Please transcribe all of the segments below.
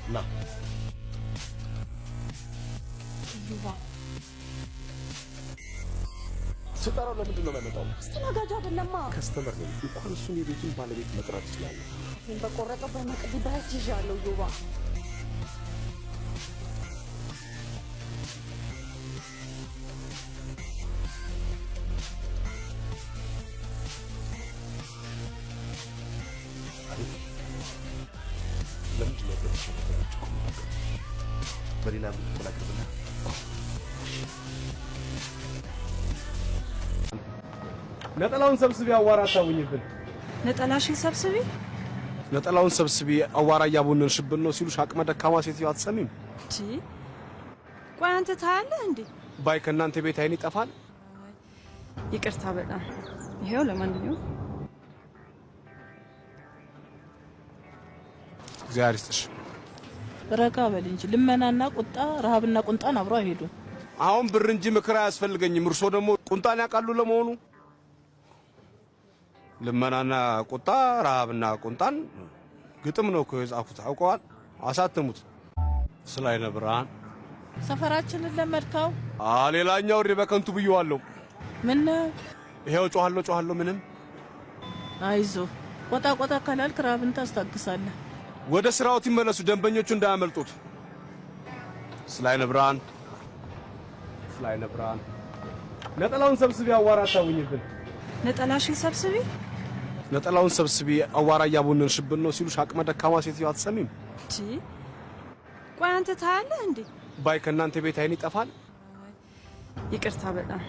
ና ስጠራው ለምንድን ነው የማይመጣው? አስተናጋጅ አይደለማ ከስተመር ነው። እንኳን እሱን የቤቱን ባለቤት መጥራት ይችላል። በቆረጠው በመቅዲ ባያት ይዣለሁ ዮባ ለምንድን ነው በተሸነፈው? በሌላ ተላቀብና ነጠላውን ሰብስቢ አዋራ ታውኝብን። ነጠላሽን ሰብስቢ ነጠላውን ሰብስቢ አዋራ ያቦነንሽብን ነው ሲሉሽ አቅመ ደካማ ሴትዮ አትሰሚም? እቺ ቆይ አንተ ታያለህ እንዴ? ባይ ከናንተ ቤት አይን ይጠፋል። ይቅርታ በጣም ይሄው ለማንኛውም እግዚአብሔር ይስጥሽ። ረጋ በል እንጂ ልመናና ቁጣ ረሃብና ቁንጣን አብሮ አይሄዱም። አሁን ብር እንጂ ምክር አያስፈልገኝም። እርሶ ደግሞ ቁንጣን ያውቃሉ ለመሆኑ? ልመናና ቁጣ ረሃብና ቁንጣን ግጥም ነው እኮ የጻፉት። አውቀዋል፣ አሳተሙት። ስላይነ ብርሃን ሰፈራችንን ለመድካው ሌላኛው ወሬ በከንቱ ብየዋለሁ። ምን ይሄው ጮሃለሁ ምንም። አይዞ ቆጣ ቆጣ ካላልክ ረሃብን ታስታግሳለህ። ወደ ስራውት ይመለሱ፣ ደንበኞቹ እንዳያመልጡት። ስላይነ ብርሃን ነጠላውን ሰብስቢ አዋራ ታውኝብን። ነጠላሽን ሰብስቢ ነጠላውን ሰብስቢ አዋራ ያቦነንሽብን ነው ሲሉሽ አቅመ ደካማ ሴትዮ አትሰሚም? እቺ ቆይ አንተ ታያለህ እንዴ? ባይ ከናንተ ቤት አይን ይጠፋል። ይቅርታ በጣም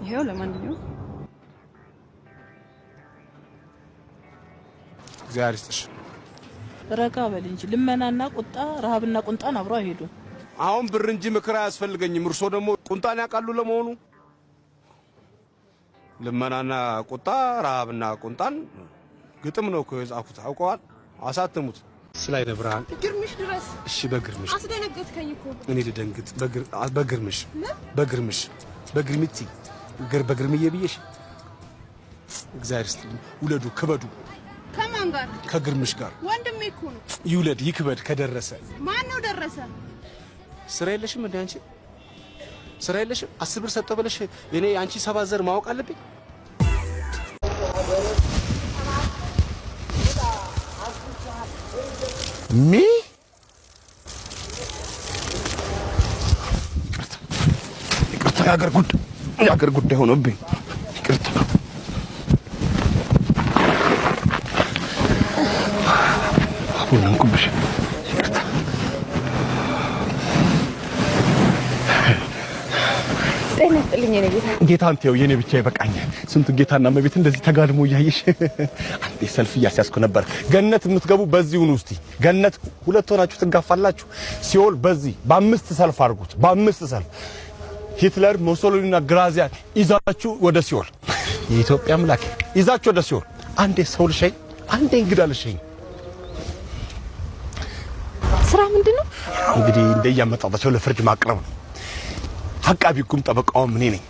ይሄው ለማንኛውም እግዚአብሔር ይስጥሽ። ረጋ በል እንጂ ልመናና ቁጣ ረሃብና ቁንጣን አብሮ አይሄዱም። አሁን ብር እንጂ ምክር አያስፈልገኝም። እርሶ ደግሞ ቁንጣን ያውቃሉ ለመሆኑ? ልመናና ቁጣ ረሃብና ቁንጣን ግጥም ነው እኮ የጻፉት። አውቀዋል፣ አሳተሙት። ስላይነ ብርሃን ግርምሽ ድረስ እሺ፣ በግርምሽ አስደነገጥከኝ እኮ። እኔ ልደንግጥ? በግርምሽ በግርምቲ በግርምዬ ብዬሽ። እግዚአብሔር ይስጥልኝ። ውለዱ ክበዱ። ከማን ጋር? ከግርምሽ ጋር። ወንድሜ እኮ ነው። ይውለድ ይክበድ። ከደረሰ ማን ነው ደረሰ? ስራ የለሽም እንዴ አንቺ? ስራ የለሽም? 10 ብር ሰጠው ብለሽ እኔ አንቺ 7 ዘር ማወቅ አለብኝ? ይቅርታ የአገር ጉዳይ ሆኖብኝ ይቅርታ። አሁን ኩብሽ ይቅርታ። ጤና ይስጥልኝ የኔ ጌታ። ጌታ አንተው የኔ ብቻ ይበቃኝ። ስንቱ ጌታና መቤት እንደዚህ ተጋድሞ እያየሽ አንዴ ሰልፍ እያስያዝኩ ነበር። ገነት የምትገቡ በዚህ ሁኑ። እስቲ ገነት ሁለት ሆናችሁ ትጋፋላችሁ። ሲኦል በዚህ በ5 ሰልፍ አድርጉት። በ5 ሰልፍ ሂትለር፣ ሞሶሎኒና ግራዚያን ይዛችሁ ወደ ሲኦል። የኢትዮጵያ አምላክ ይዛችሁ ወደ ሲኦል። አንዴ ሰው ልሸኝ፣ አንዴ እንግዳ ልሸኝ። ስራ ምንድነው? እንግዲህ እንደያመጣጣቸው ለፍርድ ማቅረብ ነው። አቃቢ ሕጉም ጠበቃውም እኔ ነኝ።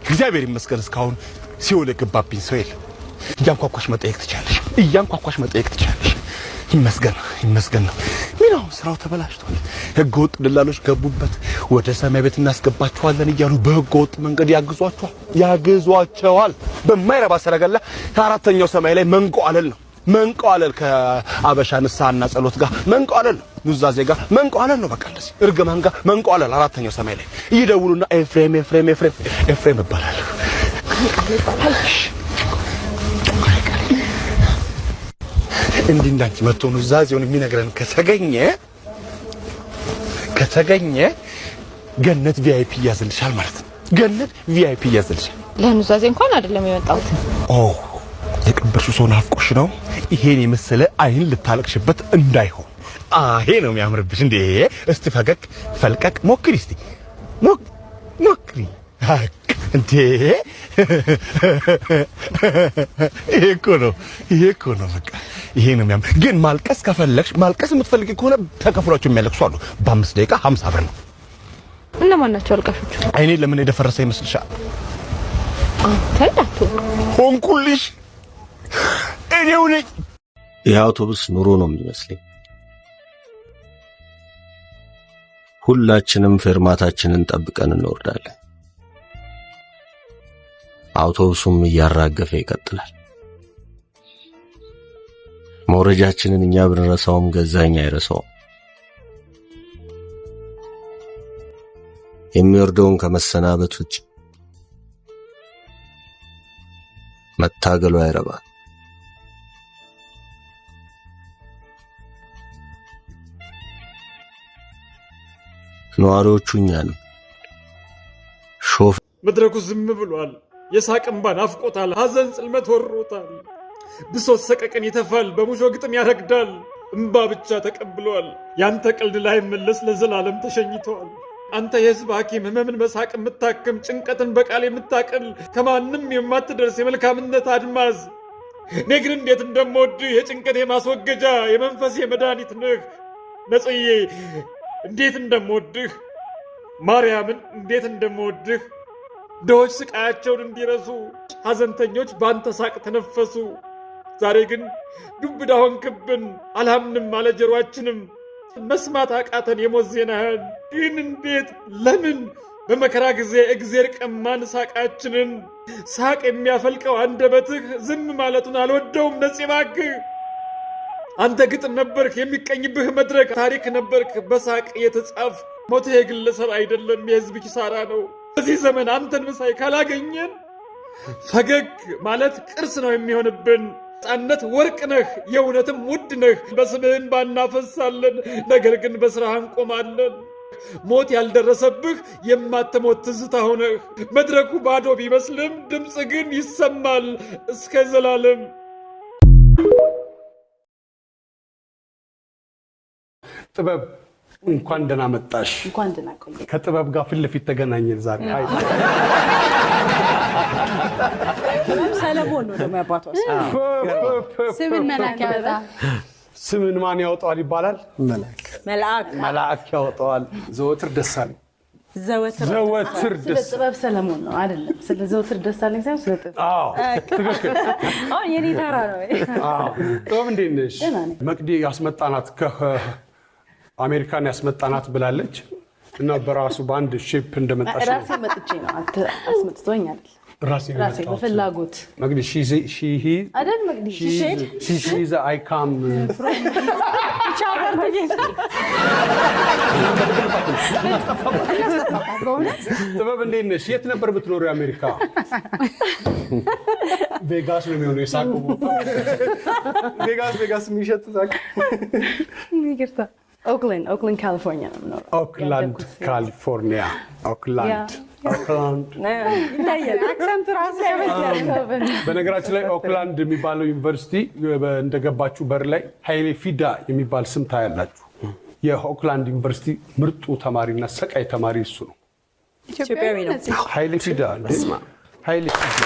እግዚአብሔር ይመስገን እስካሁን ሲኦል የገባብኝ ሰው የለም። እያንኳኳሽ መጠየቅ ትችላለሽ። ይመስገን ነው። ምነው ስራው ተበላሽቷል። ህገወጥ ደላሎች ገቡበት። ወደ ሰማይ ቤት እናስገባቸዋለን እያሉ በህገወጥ መንገድ ያግዟቸዋል። በማይረባ ሰረገላ አራተኛው ሰማይ ላይ መንቆአለል ነው። መንቆአለል ከአበሻ ንስሐና ጸሎት ጋር መንቆአለል ነው። ኑዛዜ ጋር መንቆአለል ነው። በቃ እንደዚህ እርግማን ጋር መንቆአለል አራተኛው ሰማይ ላይ ይደውሉና ኤፍሬም ይባላል። እንዲህ እንዳንቺ መጥቶ ኑዛዜውን የሚነግረን ከተገኘ ገነት ቪአይፒ ያዝልሻል ማለት ነው። ገነት ቪአይፒ ያዝልሻል። ለኑዛዜ እንኳን አይደለም የመጣሁት። የቀበርሽው ሰው ናፍቆሽ ነው። ይሄን የመሰለ አይን ልታለቅሽበት እንዳይሆን። ይሄ ነው የሚያምርብሽ እንዴ! እስቲ ፈገግ ፈልቀቅ ሞክሪ። እስቲ ሞክሪ እንዴ! ይሄ እኮ ነው በቃ ይሄ ነው የሚያምር። ግን ማልቀስ ከፈለግሽ ማልቀስ የምትፈልጊ ከሆነ ተከፍሏቸው የሚያለቅሱ አሉ። በ5 ደቂቃ 50 ብር ነው። እነማን ናቸው አልቃሾቹ? አይኔ ለምን የደፈረሰ ይመስልሻል? አንተ ሆንኩልሽ እኔው ነኝ። ይህ አውቶቡስ ኑሮ ነው የሚመስለኝ። ሁላችንም ፌርማታችንን ጠብቀን እንወርዳለን። አውቶቡሱም እያራገፈ ይቀጥላል። መውረጃችንን እኛ ብንረሳውም ገዛኝ አይረሳውም። የሚወርደውን ከመሰናበት ውጭ መታገሉ አይረባም። ነዋሪዎቹ እኛ ነን። መድረኩ ዝም ብሏል። የሳቅ እንባ ናፍቆታል። ሐዘን ጽልመት ወሮታል። ብሶት ሰቀቀን ይተፋል። በሙሾ ግጥም ያረግዳል። እንባ ብቻ ተቀብሏል። ያንተ ቀልድ ላይ መለስ ለዘላለም ተሸኝቷል። አንተ የህዝብ ሐኪም ህመምን በሳቅ የምታክም ጭንቀትን በቃል የምታቀል ከማንም የማትደርስ የመልካምነት አድማዝ እኔ ግን እንዴት እንደምወድህ የጭንቀት የማስወገጃ የመንፈስ መድኃኒት ነህ። ነጽዬ እንዴት እንደምወድህ ማርያምን እንዴት እንደምወድህ ድሆች ስቃያቸውን እንዲረሱ ሐዘንተኞች በአንተ ሳቅ ተነፈሱ። ዛሬ ግን ዱብዳ ሆንክብን። አልሐምንም አለ ጆሮአችንም መስማት አቃተን የሞት ዜናህን። ግን እንዴት ለምን በመከራ ጊዜ እግዜር ቀማን ሳቃችንን። ሳቅ የሚያፈልቀው አንደበትህ ዝም ማለቱን አልወደውም ነጽ እባክህ። አንተ ግጥም ነበርክ የሚቀኝብህ መድረክ ታሪክ ነበርክ በሳቅ የተጻፍ ሞትህ የግለሰብ አይደለም የህዝብ ኪሳራ ነው። በዚህ ዘመን አንተን መሳይ ካላገኘን ፈገግ ማለት ቅርስ ነው የሚሆንብን። ነፃነት ወርቅ ነህ የእውነትም ውድ ነህ። በስምህን ባናፈሳለን ነገር ግን በስራህ እንቆማለን። ሞት ያልደረሰብህ የማትሞት ትዝታ ሆነህ መድረኩ ባዶ ቢመስልም ድምፅ ግን ይሰማል እስከ ዘላለም። ጥበብ እንኳን ደህና መጣሽ። እንኳን ደህና ቆየ። ከጥበብ ጋር ፊት ለፊት ተገናኘን ዛሬ። አይ ሰለሞን ነው ደግሞ ያባቷ ስምን መላክ ያወጣ ስምን ማን ያወጣዋል ይባላል? መልአክ ያወጣዋል። ዘወትር ደሳለኝ ዘወትር ደስ ጥበብ ሰለሞን ነው አይደለም። ስለ ዘወትር ደሳለኝ ሳይሆን ስለ ጥበብ። አዎ ትክክል። አዎ የኔ ተራ ነው። አዎ ጥበብ እንዴት ነሽ? መቅዲ ያስመጣናት አሜሪካን ያስመጣናት ብላለች እና በራሱ ባንድ ሼፕ እንደመጣች ነው። ራሴ መጥቼ ነው አስመጥቶኝ አይደል? ራሴ በፍላጎት መቅዲ ሺ አይደል? መቅዲ ሺ አይ ካም ጥበብ እንዴት ነሽ? የት ነበር ብትኖሪው? አሜሪካ ቬጋስ ነው የሚሆነው የሳቁ ቦታ። ቬጋስ የሚሸጥ ሳቅ ይቅርታ ኦክላንድ ካሊፎርኒያ ነው የምኖረው። ኦክላንድ ካሊፎርኒያ። ኦክላንድ በነገራችን ላይ ኦክላንድ የሚባለው ዩኒቨርሲቲ እንደገባችሁ በር ላይ ኃይሌ ፊዳ የሚባል ስም ታያላችሁ። የኦክላንድ ዩኒቨርሲቲ ምርጡ ተማሪና ሰቃይ ተማሪ እሱ ነው። ኢትዮጵያዊ ነው ኃይሌ ፊዳ። ኃይሌ ፊዳ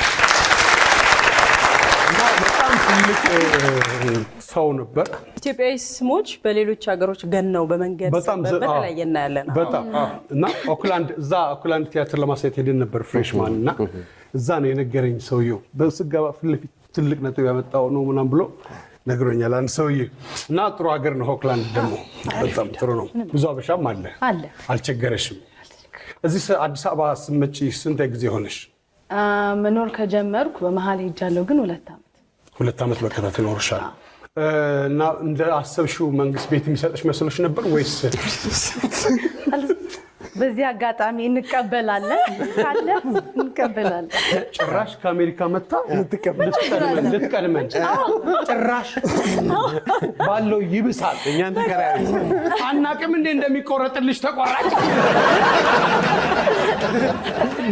በጣም ትልቅ ሰው ነበር። ኢትዮጵያዊ ስሞች በሌሎች ሀገሮች ገነው በመንገድ በተለያየ እናያለን። በጣም እና ኦክላንድ ቲያትር ለማሳየት ሄደን ነበር ፍሬሽማን እና እዛ ነው የነገረኝ ሰውየው። በስጋባ ፊት ለፊት ትልቅ ነጥብ ያመጣው ነው ምናምን ብሎ ነግሮኛል አንድ ሰውዬ። እና ጥሩ ሀገር ነው ኦክላንድ ደግሞ በጣም ጥሩ ነው። ብዙ አበሻም አለ። አልቸገረሽም? እዚህ አዲስ አበባ ስትመጪ ስንት ጊዜ ሆነሽ? መኖር ከጀመርኩ በመሀል ሄጃለሁ፣ ግን 2 ዓመት በከታተል ኖርሻል። እና እንደ አሰብሽው መንግስት ቤት የሚሰጥሽ መስሎሽ ነበር ወይስ? በዚህ አጋጣሚ እንቀበላለን ካለ እንቀበላለን። ጭራሽ ከአሜሪካ መጣ ልትቀድመን ጭራሽ ባለው ይብሳል። እኛን ተከራይ አናቅም እንዴ እንደሚቆረጥልሽ ተቆራጭ።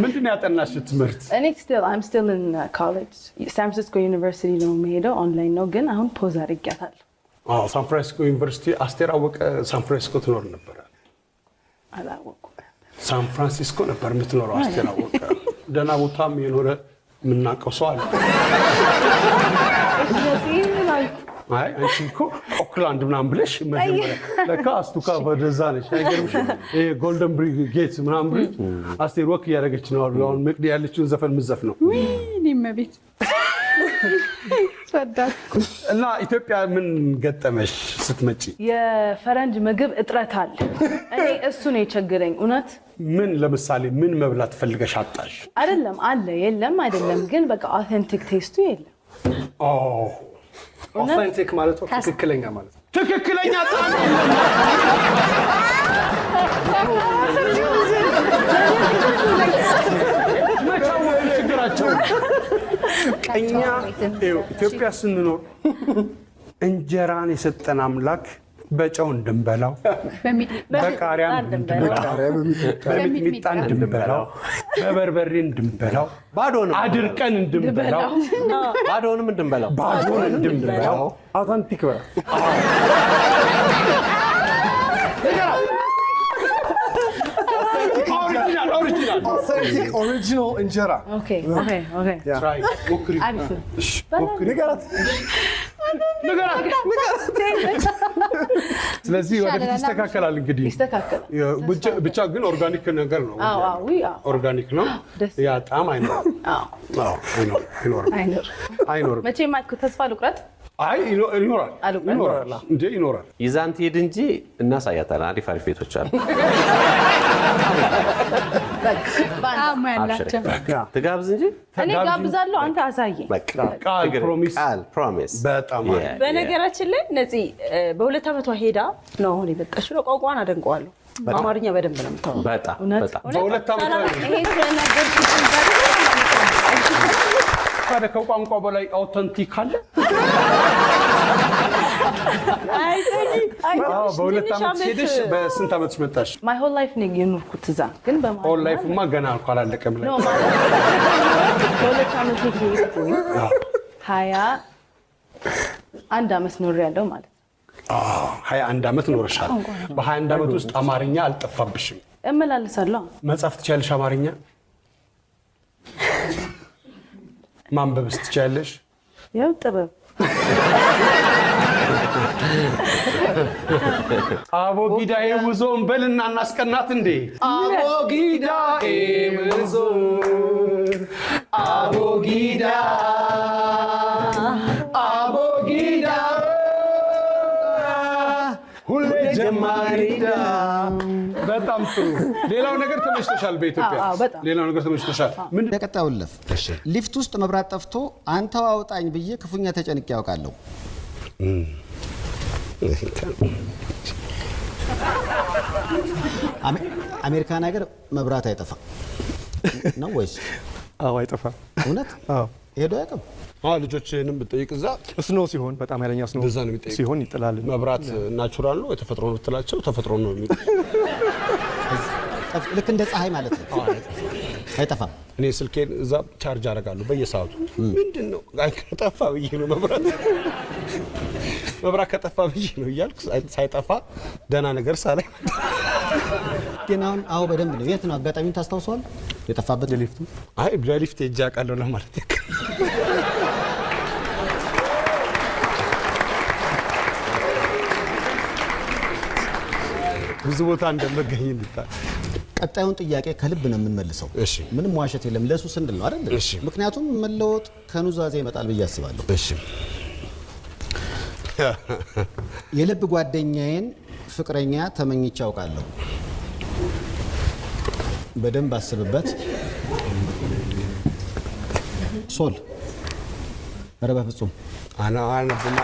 ምንድን ነው ያጠናሽ ትምህርት? እኔ I'm still in college ሳን ፍራንሲስኮ ዩኒቨርሲቲ ነው የምሄደው። ኦንላይን ነው ግን አሁን ፖዝ አድርጊያታለሁ። ሳን ፍራንሲስኮ ዩኒቨርሲቲ። አስቴር አወቀ ሳን ፍራንሲስኮ ትኖር ነበር? አላወኩም። ሳን ፍራንሲስኮ ነበር የምትኖረው አስቴር አወቀ። ደህና ቦታም የኖረ የምናውቀው ሰው አለ። አይ አንቺ እኮ ኦክላንድ ምናምን ብለሽ መጀመሪያ ለካ አስቱካ ወደዛ ነሽ። አይገርምሽም? ይሄ ጎልደን ብሪጅ ጌት ምናምን ብሪጅ አስቴር ወክ እያደረገች ነው። አሁን መቅዲ ያለችውን ዘፈን ምዘፍ ነው። ወይኔ መቤት እና ኢትዮጵያ ምን ገጠመሽ ስትመጪ? የፈረንጅ ምግብ እጥረት አለ። እኔ እሱ ነው የቸገረኝ እውነት። ምን ለምሳሌ ምን መብላት ፈልገሽ አጣሽ? አይደለም አለ የለም አይደለም ግን በቃ አውተንቲክ ቴስቱ የለም። አውተንቲክ ማለት ነው ትክክለኛ ማለት ነው። ትክክለኛ ጣዕም ችግራቸው እኛ ኢትዮጵያ ስንኖር እንጀራን የሰጠን አምላክ በጨው እንድንበላው በቃሪያ በሚጥሚጣ እንድንበላው በበርበሬ እንድንበላው ባዶንም አድርቀን እንድንበላው ባዶንም እንድንበላው አውተንቲክ በላ ኦሪጂናል እንጀራ ኦኬ ኦኬ ኦኬ ትራይ ሞክሪ ንገራት። ስለዚህ ወደፊት ይስተካከላል እንግዲህ ይስተካከላል። ብቻ ግን ኦርጋኒክ ነገር ነው። አዎ ኦርጋኒክ ነው። ያ ጣዕም አይኖርም። አይኖርም። መቼም ተስፋ ልቁረጥ። አይ ይኖራል እንዴ ይኖራል። ይዛን ትሄድ እንጂ እናሳያታለን። አሪፍ ቤቶች አሉ። ጣዕም ያላቸው ትጋብዝ እንጂ እኔ ጋብዛለሁ፣ አንተ አሳየኝ። ቃል ፕሮሚስ። በጣም በነገራችን ላይ ነፂ በሁለት ዓመቷ ሄዳ ነው አሁን የመጣችው። ቋንቋን አደንቀዋለሁ። በአማርኛ በደንብ ነው የምታወራው። በጣም በሁለት ዓመቷ ይሄ ስለነገርኩሽ ታዲያ ከቋንቋ በላይ አውተንቲክ አለ? በሁለት ዓመት ሄደሽ በስንት ዓመትሽ መጣሽ? ማይ ሆል ላይፍ ነው የኖርኩት እዛ። ግን በማለት ሆል ላይፍማ ገና እኮ አላለቀም። በሁለት ዓመት ሄድኩኝ 21 ዓመት ኖሬያለሁ ማለት ነው። 21 ዓመት ኖርሻል። በ21 ዓመት ውስጥ አማርኛ አልጠፋብሽም? እመላለሳለሁ። መጻፍ ትችያለሽ አማርኛ? ማንበብስ ትችያለሽ? ያው ጥበብ አቦጊዳዬ ውዞ እንበልና እናስቀናት እንዴ! አቦጊዳዬ ውዞ አቦጊዳ ሁሌ ጀማሪዳ። በጣም ጥሩ። ሌላው ነገር ተመችቶሻል? በኢትዮጵያ ሌላው ነገር ተመችቶሻል? ምን በቀጣዩ ልፍ ሊፍት ውስጥ መብራት ጠፍቶ አንተው አውጣኝ ብዬ ክፉኛ ተጨንቄ ያውቃለሁ። አሜሪካን ሀገር መብራት አይጠፋም ነው ወይስ? አዎ አይጠፋም። እውነት? አዎ ሄዶ ያውቅም? ልጆችንም ብትጠይቅ እዛ ስኖ ሲሆን በጣም ኃይለኛ ስኖ ሲሆን ይጥላል። መብራት ናቹራል ነው የተፈጥሮ ነው ትላቸው ተፈጥሮ ነው የሚል ልክ እንደ ፀሐይ ማለት ነው። አይጠፋም። እኔ ስልኬን እዛ ቻርጅ አደርጋለሁ በየሰዓቱ። ምንድነው ከጠፋ ብዬ ነው መብራት ከጠፋ ብዬ ነው እያልኩ ሳይጠፋ ደህና ነገር ሳላይ ግን አሁን በደንብ ነው። የት ነው አጋጣሚውን ታስታውሰዋል? የጠፋበት ሊፍቱ? አይ በሊፍት ሄጄ አውቃለሁ ለማለት ያክል። ብዙ ቦታ እንደምገኝ እንድታል። ቀጣዩን ጥያቄ ከልብ ነው የምንመልሰው። ምንም ዋሸት የለም። ለሱ ስንል ነው አይደል? ምክንያቱም መለወጥ ከኑዛዜ ይመጣል ብዬ አስባለሁ። የልብ ጓደኛዬን ፍቅረኛ ተመኝቼ አውቃለሁ። በደንብ አስብበት። ሶል ኧረ በፍጹም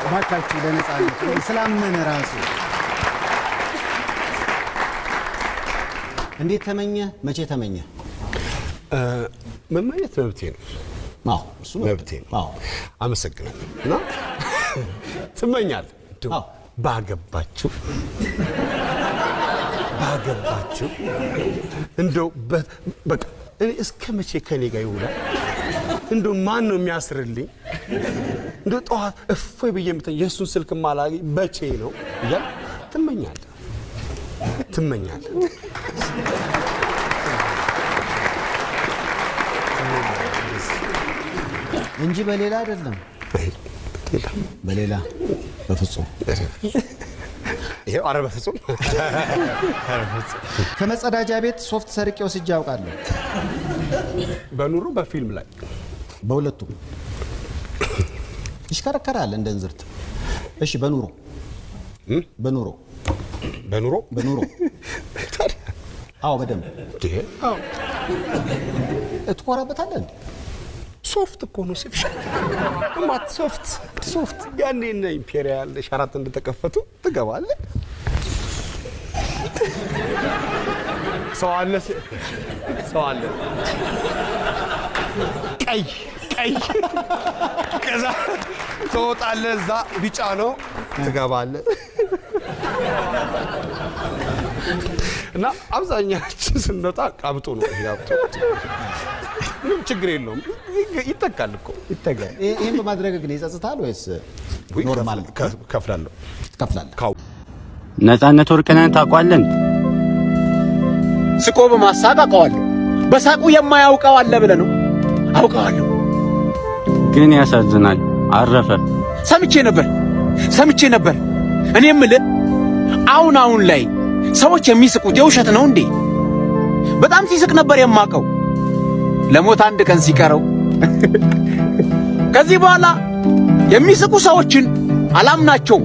እባካችሁ ለነፃነት ስላመነ ራሱ እንዴት ተመኘ? መቼ ተመኘ? መመኘት መብቴ ነው። አዎ እሱ መብቴ ነው። አዎ አመሰግናለሁ። እና ትመኛለህ? አዎ ባገባችሁ እንደው በቃ እኔ እስከ መቼ ከኔ ጋር ይውላል? እንደው ማን ነው የሚያስርልኝ? እንደው ጠዋት እፎይ ብዬ የእሱን ስልክ ማላገኝ በቼ ነው እያል ትመኛለህ እንጂ በሌላ አይደለም። በሌላ በፍጹም ይሄው ኧረ በፍጹም ከመጸዳጃ ቤት ሶፍት ሰርቄ ወስጄ አውቃለሁ። በኑሮ በፊልም ላይ በሁለቱም ይሽከረከራል እንደ እንዝርት። እሺ በኑሮ በኑሮ በኑሮ በኑሮ አዎ በደንብ አዎ እትኮራበታለህ እንዴ? ሶፍት እኮ ነው ሲፍሽ ማት ሶፍት ያኔ እነ ኢምፔሪያል ሻራት እንደተከፈቱ ትገባለህ። ሰው አለ ቀይ ከዛ ትወጣለህ። እዛ ቢጫ ነው ትገባለህ። እና አብዛኛችን ስንወጣ ቀብጡ ነው ያብጡ። ምንም ችግር የለውም። ይተካል እኮ ይተካል። ይሄን በማድረግ ግን ይጸጽታል ወይስ ኖርማል? ከፍላለሁ። ነፃነት ወርቅነህን ታውቃለህ? ስቆ በማሳቅ አውቀዋለሁ። በሳቁ የማያውቀው አለ ብለህ ነው? አውቀዋለሁ። ግን ያሳዝናል። አረፈ። ሰምቼ ነበር። እኔ የምልህ አሁን ላይ ሰዎች የሚስቁት የውሸት ነው እንዴ? በጣም ሲስቅ ነበር የማውቀው። ለሞት አንድ ቀን ሲቀረው ከዚህ በኋላ የሚስቁ ሰዎችን አላምናቸው።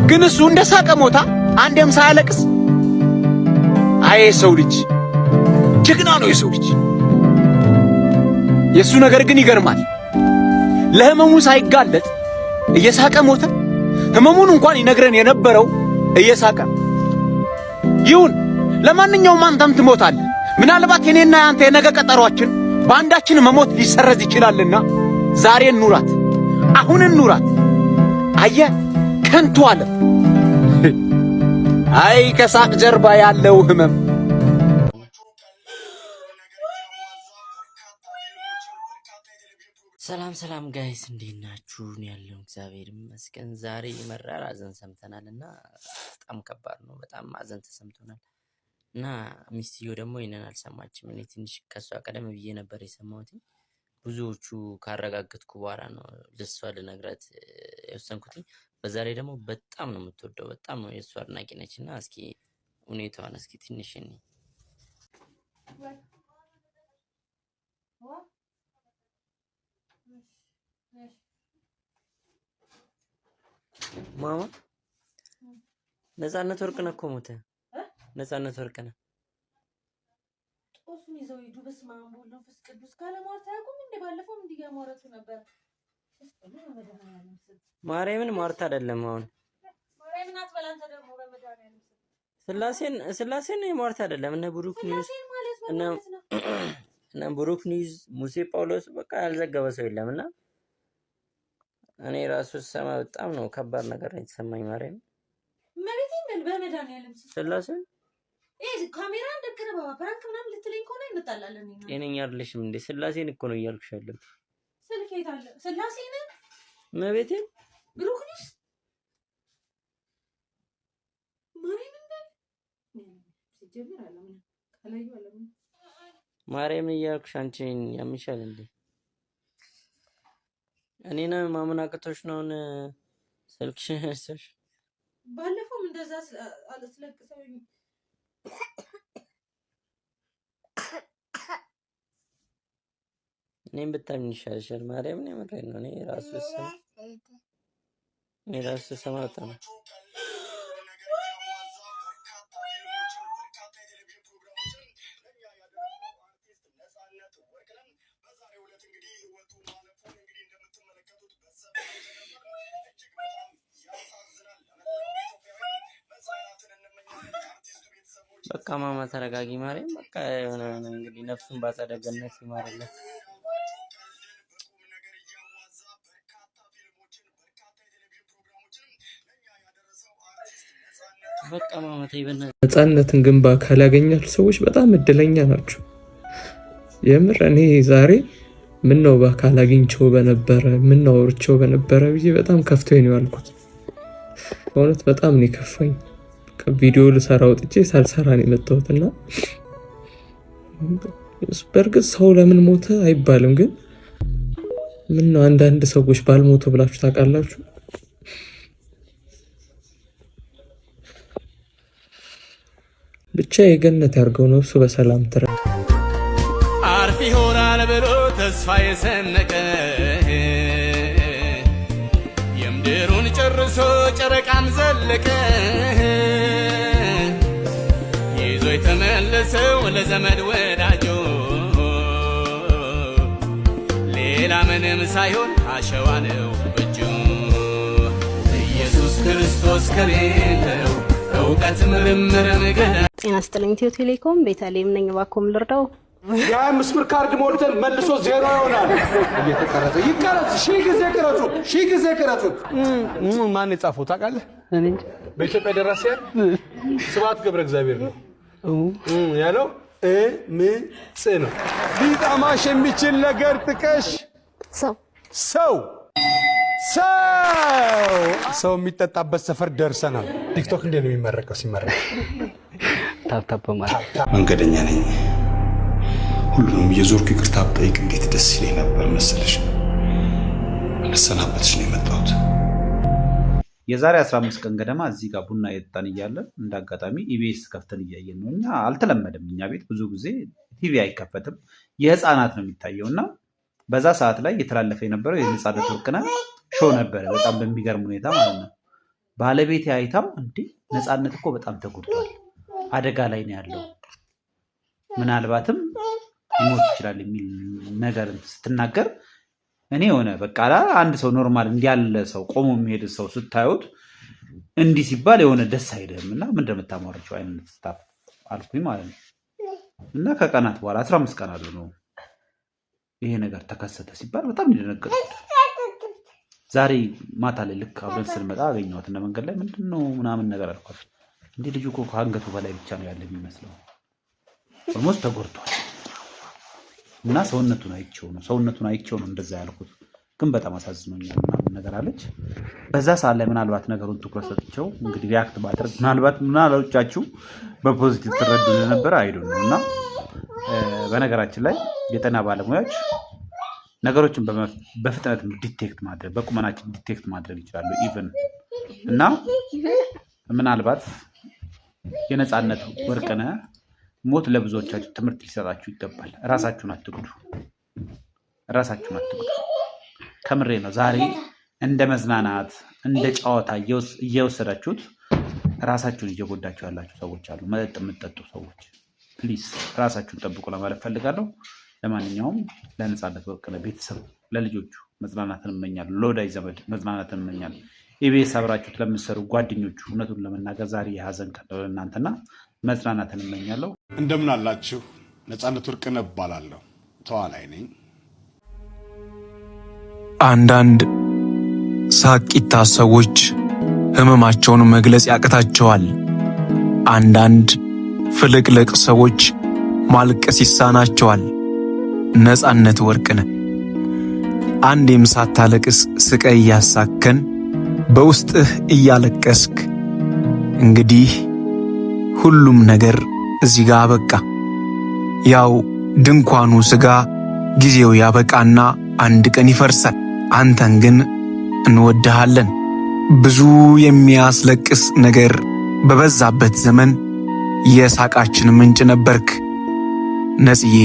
ግን እሱ እንደ ሳቀ ሞታ አንዴም ሳያለቅስ። አይ ሰው ልጅ ጀግና ነው የሰው ልጅ። የሱ ነገር ግን ይገርማል። ለህመሙ ሳይጋለጥ እየሳቀ ሞተ። ህመሙን እንኳን ይነግረን የነበረው እየሳቀ። ይሁን ለማንኛውም አንተም ትሞታለህ። ምናልባት የኔና ያንተ የነገ ቀጠሯችን በአንዳችን መሞት ሊሰረዝ ይችላልና ዛሬ እንኑራት፣ አሁን እንኑራት። አየህ ከንቱ አለ። አይ ከሳቅ ጀርባ ያለው ህመም። ሰላም ጋይስ እንዴት ናችሁ? ያለው እግዚአብሔር ይመስገን። ዛሬ መራር ሐዘን ሰምተናልና በጣም ከባድ ነው። በጣም ሐዘን ተሰምቶናል እና ሚስትዮ ደግሞ ይሄንን አልሰማችም። እኔ ትንሽ ከሷ ቀደም ብዬ ነበር የሰማሁት። ብዙዎቹ ካረጋግጥኩ በኋላ ነው ለሷ ልነግራት የወሰንኩት። በዛ ላይ ደግሞ በጣም ነው የምትወደው፣ በጣም ነው የሷ አድናቂ ነችና እስኪ ሁኔታዋን እስኪ ትንሽ እኔ ማማ ነፃነት ወርቅነህ እኮ ሞተ። ነፃነት ወርቅነህ ጦሱን ይዘው ሂዱ። በስመ አብ ወወልድ ወመንፈስ ቅዱስ ካለሟርት አያውቁም እንዴ? ባለፈው እንዲያሟረቱ ነበር። ማርያምን ሟርት አይደለም። አሁን ማርያምን አትበላንተ ደግሞ በመድኃኒዓለም ስላሴን ሟርት አይደለም። እነ ብሩክ ኒውዝ ሙሴ ጳውሎስ በቃ ያልዘገበ ሰው የለምና እኔ ራሱ ሰማ በጣም ነው ከባድ ነገር ነው የተሰማኝ። ማርያም መቤቴን በመድኃኒዓለም ስላሴ ካሜራ እንደገና ባባ ፕራንክ ምናምን ልትለኝ ከሆነ እንጣላለን። ጤነኛ አይደለሽም እንዴ? ስላሴን እኮ ነው እያልኩሽ ያለው። ስልክ የት አለ? ስላሴን መቤቴን ብሩክ ኒውስ ማርያም እያልኩሽ አንቺን ያምሻል እንዴ? እኔና ማመን አቅቶሽ ነው ስልክሽን ያነሳሽ? ባለፈውም እንደዛ አለስለቅሰውኝ እኔም በጣም ይሻልሻል። ማርያምን የምሬን ነው። እኔ ራሱ ሰማ በጣም በቃ ማማ ተረጋጊ። ማርያም በቃ የሆነ እንግዲህ ነፍሱን ባጸደ ገነት ይማርለት። በቃ ማማ ተይበና ነፃነትን ግን በአካል ያገኛችሁ ሰዎች በጣም እድለኛ ናችሁ። የምር እኔ ዛሬ ምን ነው በአካል አግኝቼው በነበረ ምን ነው አውርቼው በነበረ ብዬ በጣም ከፍቶኝ ነው ያልኩት። በእውነት በጣም ነው የከፋኝ። ቪዲዮ ልሰራ ወጥቼ ሳልሰራ ነው የመጣሁትና በርግጥ ሰው ለምን ሞተ አይባልም፣ ግን ምን ነው አንዳንድ ሰዎች ባልሞቱ ብላችሁ ታውቃላችሁ? ብቻ የገነት ያርገው ነፍሱ በሰላም ትረፍ። አርፊ በተስፋ የሰነቀ የምድሩን ጨርሶ ጨረቃን ዘለቀ ይዞ የተመለሰው ለዘመድ ወዳጆ ሌላ ምንም ሳይሆን አሸዋ ነው እጁ ኢየሱስ ክርስቶስ ከሌለው እውቀት ምርምር ገዳ ጤና ይስጥልኝ ኢትዮ ቴሌኮም ቤተልሔም ነኝ ባኮም ልርዳው የ25 ብር ካርድ ሞልተን መልሶ ዜሮ ይሆናል እየተቀረጸ ይቀረጽ ሺህ ጊዜ ቀረጹ ማን የጻፈው ታውቃለህ እኔ በኢትዮጵያ ደራሲያን ስብሐት ገብረ እግዚአብሔር ነው ያለው ምጽ ነው ሊጣማሽ የሚችል ነገር ጥቀሽ ሰው የሚጠጣበት ሰፈር ደርሰናል ቲክቶክ እንዴት ነው የሚመረቀው ሲመረቅ ታፕታፕ ማለት መንገደኛ ነኝ ሁሉንም የዞርኩ ይቅርታ ብጠይቅ እንዴት ደስ ይለኝ ነበር መሰለሽ ለሰናበትሽ ነው የመጣሁት የዛሬ 15 ቀን ገደማ እዚህ ጋር ቡና እየጠጣን እያለ እንዳጋጣሚ ኢቢኤስ ከፍተን እያየን ነው እኛ አልተለመደም እኛ ቤት ብዙ ጊዜ ቲቪ አይከፈትም የህፃናት ነው የሚታየውና በዛ ሰዓት ላይ የተላለፈ የነበረው የነጻነት ወርቅነህ ሾው ነበር በጣም በሚገርም ሁኔታ ማለት ነው ባለቤቴ አይታው እንዴ ነጻነት እኮ በጣም ተጎድቷል አደጋ ላይ ነው ያለው ምናልባትም ሊሞት ይችላል የሚል ነገር ስትናገር እኔ ሆነ በቃ አንድ ሰው ኖርማል እንዲያለ ሰው ቆሞ የሚሄድ ሰው ስታዩት እንዲህ ሲባል የሆነ ደስ አይደምና ምን እንደምታሟርቸው አይነት ስታፍ አልኩኝ ማለት ነው እና ከቀናት በኋላ 15 ቀን አሉ ነው ይሄ ነገር ተከሰተ ሲባል በጣም እንደነገርኩት ዛሬ ማታ ላይ ልክ አብረን ስንመጣ አገኘኋት እና መንገድ ላይ ምንድነው ምናምን ነገር አልኳት እንዴ ልጁ እኮ ከአንገቱ በላይ ብቻ ነው ያለ የሚመስለው ኦልሞስት ተጎድቷል እና ሰውነቱን አይቼው ነው እንደዛ ያልኩት ግን በጣም አሳዝኖኛል ምናምን ነገር አለች በዛ ሰዓት ላይ ምናልባት ነገሩን ትኩረት ሰጥቼው እንግዲህ ሪአክት ባደርግ ምናልባቶቻችሁ በፖዚቲቭ ትረዱ ነበር አይደለም እና በነገራችን ላይ የጤና ባለሙያዎች ነገሮችን በፍጥነት ዲቴክት ማድረግ በቁመናችን ዲቴክት ማድረግ ይችላሉ ኢቭን እና ምናልባት የነጻነት ወርቅነህ ሞት ለብዙዎቻችሁ ትምህርት ሊሰጣችሁ ይገባል ራሳችሁን አትጉዱ ከምሬ ነው ዛሬ እንደ መዝናናት እንደ ጨዋታ እየወሰዳችሁት ራሳችሁን እየጎዳችሁ ያላችሁ ሰዎች አሉ መጠጥ የምትጠጡ ሰዎች ፕሊዝ ራሳችሁን ጠብቁ ለማለት ፈልጋለሁ ለማንኛውም ለነጻነት ወርቅነህ ቤተሰብ ለልጆቹ መዝናናትን እመኛለሁ ለወዳጅ ዘመድ መዝናናትን እመኛለሁ ኢቢኤስ አብራችሁት ለምትሰሩ ጓደኞቹ እውነቱን ለመናገር ዛሬ የሀዘን ቀን ነው ለእናንተና መዝናናትን እመኛለሁ እንደምን አላችሁ ነጻነት ወርቅነህ እባላለሁ ተዋናይ ነኝ አንዳንድ ሳቂታ ሰዎች ህመማቸውን መግለጽ ያቅታቸዋል አንዳንድ ፍልቅልቅ ሰዎች ማልቀስ ይሳናቸዋል ነጻነት ወርቅነህ አንዴም ሳታለቅስ ስቀይ ያሳከን በውስጥህ እያለቀስክ እንግዲህ ሁሉም ነገር እዚህ ጋር አበቃ ያው ድንኳኑ ስጋ ጊዜው ያበቃና አንድ ቀን ይፈርሳል አንተን ግን እንወድሃለን ብዙ የሚያስለቅስ ነገር በበዛበት ዘመን የሳቃችን ምንጭ ነበርክ ነጽዬ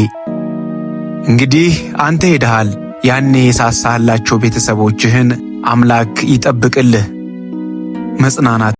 እንግዲህ አንተ ሄደሃል ያኔ የሳሳላቸው ቤተሰቦችህን አምላክ ይጠብቅልህ መጽናናት